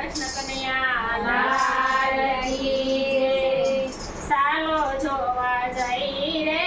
કૃષ્ણ કનૈયા લાલ કી જય। સાલો જોવા જઈ રે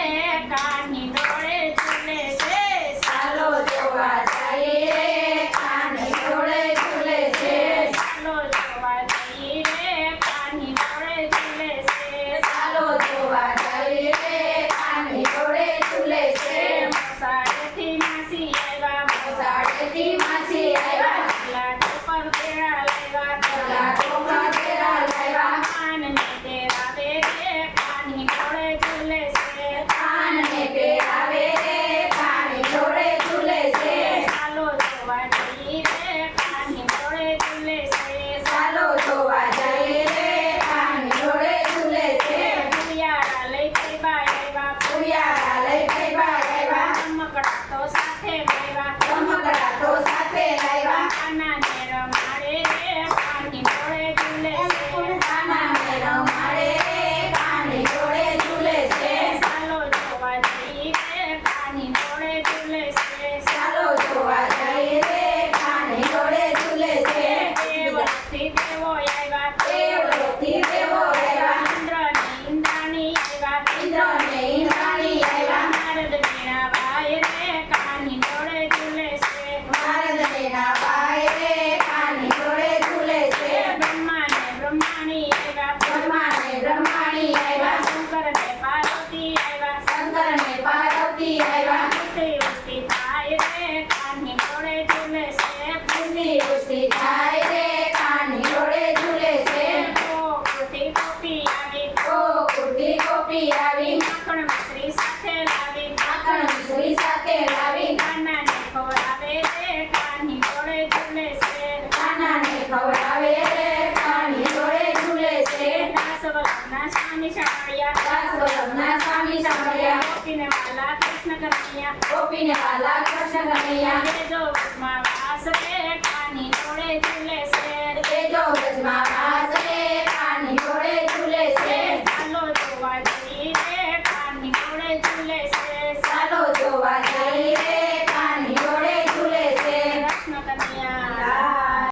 કાની ડોળે ઝૂલે છે। સાલો જોવા જઈ રે કાની ડોળે ઝૂલે છે। સાલો જોવા જઈ રે કાની ડોળે ઝૂલે છે। સાલો જોવા જઈ રે કાની ડોળે ઝૂલે છે। મોસાળેથી માસી આવ્યા મોસાળેથી માસી આવ્યા લાડુ પર પેડા લાવ્યા લાડુ પર પેડા લાવ્યા કાનને પહેરાવે રે કાની ડોળે ઝૂલે છે। કાનને પહેરાવે રે કાની ડોળે ઝૂલે છે। સાલો જોવા જઈ રે કાની ડોળે ઝૂલે છે। સાલો જોવા જઈ રે કાની ડોળે ઝૂલે છે। પુલિયારા લઈ ફેબા આવ્યા પુલિયારા લઈ ફેબા આવ્યા રમકડા તો સાથે લાવ્યા રમકડા તો સાથે લાવ્યા કાનાને રમાડે રે કાની ડોળે ઝૂલે છે। કાનાને રમાડે રે કાની ડોળે ઝૂલે છે। સાલો જોવા જઈ રે કાની ડોળે ઝૂલે છે। સાલો જોવા જઈ રે કાની ડોળે ઝૂલે છે। દેવથી દેવો આવ્યા દેવલોકથી દેવો આવ્યા ઇન્દ્રની ઇન્દ્રાણી આવ્યા ઇન્દ્રને ઇન્દ્રાણી આવ્યા નારદ વીણા વાય રે કાની ડોળે ઝૂલે છે। નારદને નાવાય રે કાની ડોળે ઝૂલે છે। બ્રહ્માને બ્રહ્માણી આવ્યા બ્રહ્માને બ્રહ્માણી આવ્યા શંકરને પાર્વતી આવ્યા શંકરને પાર્વતી આવ્યા ઉઠી ઉઠી થાય રે કાની ડોળે ઝૂલે છે। ઉઠી ઉઠી થાય રે કાની ડોળે ઝૂલે છે। ગોકુળથી ગોપી આવી ગોકુળથી ગોપી આવી માખણ મિશ્રી સાથે લાવી માખણ મિશ્રી સાથે લાવી કાનાને ખવડાવે રે કાની ડોળે ઝૂલે છે। કાનાને ખવડાવે રે કાની ડોળે ઝૂલે છે। દાસ વલ્લભના સ્વામી સાંભળ્યા દાસ વલ્લભના સ્વામી સાંભળ્યા ગોપીને વાલા કૃષ્ણ કનૈયા ગોપીને વાલા કૃષ્ણ કનૈયા દેજો વનમાં વાસ રે કાની